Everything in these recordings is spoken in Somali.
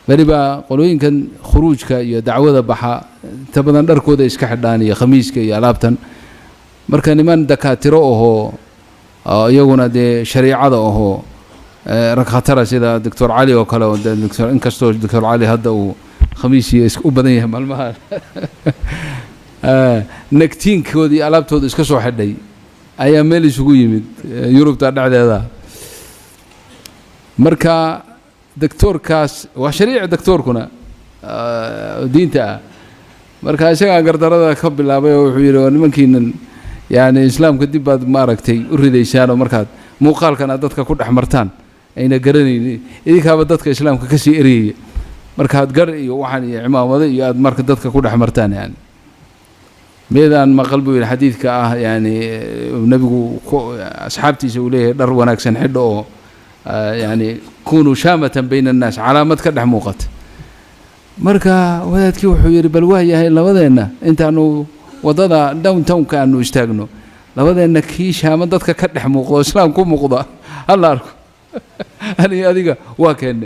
بريبا قولين كان خروج كا دعوة بحا تبدأ دركو ده إسكح داني خميس كي علابتن مركان من دكاترة هو يقولنا ده شريعة هو ركعترة سيدا دكتور علي وكلا دكتور إنكستوش دكتور علي هذا وخميس يسكو بدنيه مالمهار نكتين كودي علابتو ده إسكسو حدي أيام مالي شو يمد يوروب تعدى هذا مركا دكتور كاس وشريعة دكتور كنا دينته مركا شيء قدر هذا خبر لابي وحيره ممكن يعني إسلام كدي بعد ما ركتي أريد إشارة مركات مو قال كان عددك كل أحمرتان أين قرني إذا كان عددك إسلام ككسي إري مركات قري وحني عمام هذا ياد مركات عددك كل أحمرتان يعني ميدان ما قلبه الحديث كأه يعني النبي أصحابتي سوليه در وناكسن حده يعني كونوا شامة بين الناس علامة كده موقت مركا وذات كيو حوير بالواهية هاي لوذينا انت انو وضدا داون تاون كانوا يشتاقنوا لوذينا كي شامة دادك كده موقت اسلام كو موقضا الله أركو أنا هذيك واكن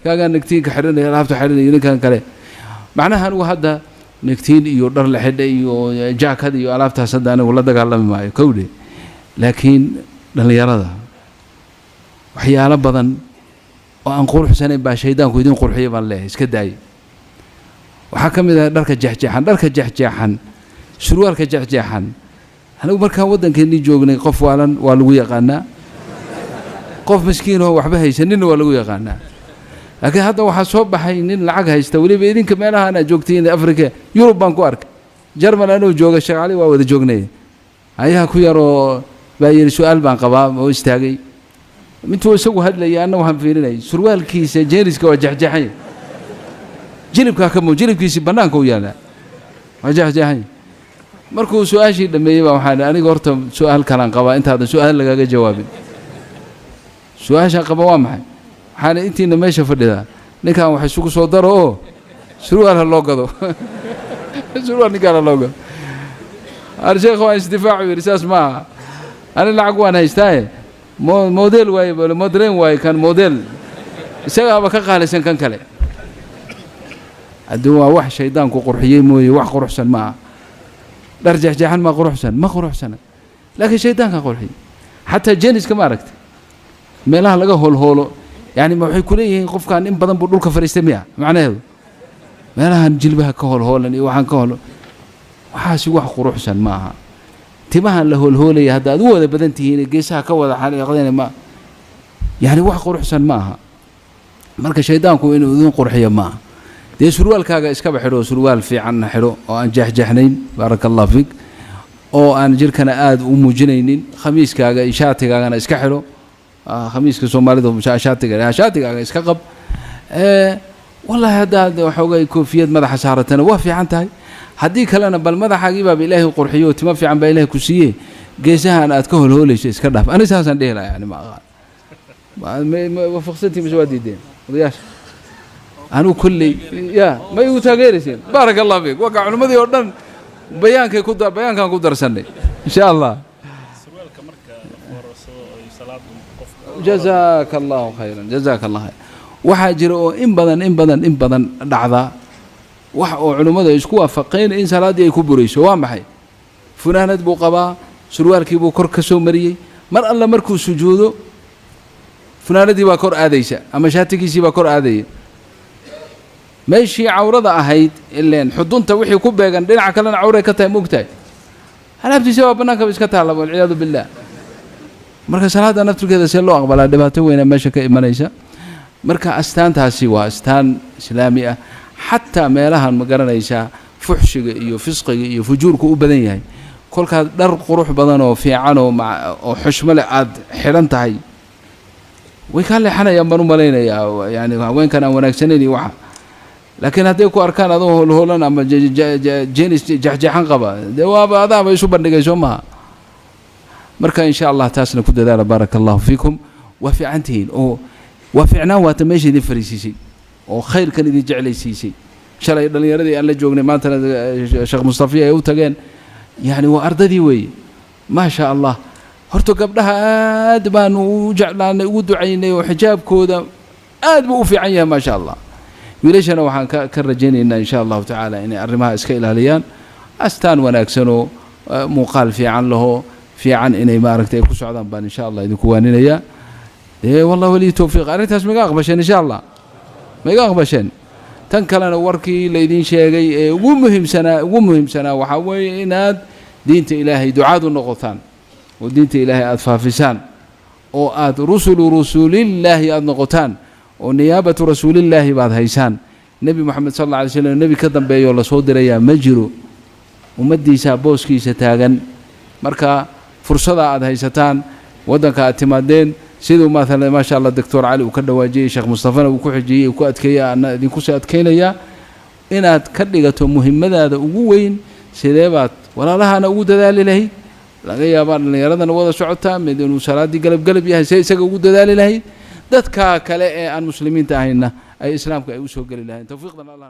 كان نكتين كحرنا يلعبتو حرنا ينكان كله معناها انو هذا نكتين iyo dhar la xidhay iyo jaakad iyo alaabta sadana wala dagaalami maayo kowde laakiin dhalinyarada waxyaalo badan oo aan quruxsanayn baa shaydaanku idin qurxiyo baan leeyahay iska daay waxa kamid ah dharka jeexjeexan surwaalka jeexjeexan anigu markaan wadankeennii joognay qof waalan waa lagu yaqaanaa qof miskiin oo waxba haysanin waa lagu yaqaanaa laakiin hadda waxa soo baxay nin lacag haysta waliba idinka meelaha aan joogtiin Afrika Yurub baan ku arkay Jarmal anoo jooga shaqaale waa wada joognay ayaa ku yaro baa yiri su'aal baan qabaa oo istaagay mintu isagu hadlaya anna waxaan fiirinay surwaalkiisa jeeriska waa jaxjaxay jilibka ka muu jilibkiisa banaanka u yaala waa jaxjaxay markuu su'aashii dhameeyay baa waxaan aniga horta su'aal kalan qabaa intaada su'aal lagaga jawaabin su'aasha qaba waa maxay waxaan intiina meesha fadhida ninkan wax isugu soo daro oo surwaal loo gado surwaal ninkan loo gado arsheekh waa isdifaacu risaas ma ana lacag waan haystay موديل واي ولا مودرين واي كان موديل isaga ka qaalisan kan kale aduu waa wax shaydaan ku qurxiyay mooyee wax quruxsan ma darjaxjaxan ma quruxsan laakiin shaydaan ka qurxiyay hatta jenis kama aragtay meelaha laga holhoolo yani ma waxay ku leeyihiin qofkan in badan buu dhulka fariistay miya macnaheedu meelahan jilbaha ka holhoolan iyo waxaan ka holo waxaasi wax quruxsan ma aha timaha la holhoolay hada aad wada badan tihiin geesaha ka wada xariiqdeen ma yani wax quruxsan ma aha marka shaydaanku inuu idin qurxiyo ma de surwaalkaaga iska baxiro surwaal fiican xiro oo aan jaxjaxnayn barakallahu fiik oo aan jirkana aad u muujinaynin khamiiskaaga ishaatigaaga iska xiro khamiiska Soomaalidu ishaatigaaga iska qab wallahi hada waxoogay koofiyad madaxa saaratana waa fiican tahay haddii kalena bal madaxaagii baa ilaahay qurxiyo timo fiican baa ilaahay ku siiyay geesahan aad ka holhoolayso iska dhaaf ani saasan dheelay yani ma wafaqsantii maswaadiideen ودياش أنا كلي يا ما يتغيرسين بارك الله فيك وقع علماء يوردن بيان كي كودر بيان كان كودر سنة إن شاء الله جزاك الله خيرا جزاك الله خير وحاجروا إن بدن دعذا وعلماء يشكوا فقين إن سلادي يكبروا سواء محي فلانة بوقبا سروال كيبو كركسو مري مر الله مركو سجوده فنادي باكور آديسة أما شاتكيسي باكور آدية ماشي عورة أهيد إلا حدون توحي كوبا كان دين عكلنا عورة كتاي مقتاي هل أبتي سوا بناك بس كتالله والعياذ بالله مركز صلاة نفتر كذا سيلو أقبل دباتو وين ماشي كإيمانيسا مركز أستان تاسيوا أستان إسلامية حتى ما لها المقرنيسا فحش يفسق يفجور كوبدنيا كل كذا در قروح بدنه في عنه مع حشمل عاد حرنتهاي ويكان لي حنا ينبنوا مالينا يعني وين كان وناكسنيني وحا لكن هديكو أركان هذو هولان أما جينيس جحجحان قبا دواب هذا ما يشوف بندقى يسومها مركا إن شاء الله تاسنا كود ذلك بارك الله فيكم وفي عنتين وفعنا واتماشي دي فريسيسي وخير كان يدي جعلي سيسي شاء الله يدني يردي أن لجوغني ماتنا شيخ مصطفى يوتاقين يعني وأرضدي وي ما شاء الله horto gabdhaha aad baan u jeclaanay ugu ducaynay oo xijaabkooda aad buu u fiican yahay ma sha Allah wiilashana waxaan ka rajaynaynaa insha allahu tacaala inay arrimaha iska ilaaliyaan astaan wanaagsanoo muuqaal fiican laho fiican inay maaragtay ku socdaan baan insha allah idinku waaninayaa wallah waliyi towfiiq arrintaas ma iga aqbasheen insha allah ma iga aqbasheen tan kalena warkii laydin sheegay ee ugu muhiimsanaa waxaa weeye inaad diinta ilaahay ducaad u noqotaan oo diinta ilaahay aad faafisaan oo aad rusulillaahi aad noqotaan oo niyaabatu rasuulillaahi baad haysaan nebi moxamed sal alla alay slam nebi ka dambeeyoo lasoo dirayaa ma jiro ummaddiisa booskiisa taagan marka fursada aad haysataan waddanka aad timaadeen siduu maalan maasha allah doctor cali uu ka dhawaajiyey sheekh mustafana uu ku xijiyey uu ku adkeeyey ana idinku sii adkeynayaa inaad ka dhigato muhimmadaada ugu weyn sidee baad walaalahana ugu dadaali lahayd laga yaabaa dhallinyaradana wada socotaa mid inuu salaaddii galab yahay see isaga ugu dadaali lahayd dadka kale ee aan muslimiinta ahayna ay islaamka ay u soo geli lahayn tawfiiqdan allah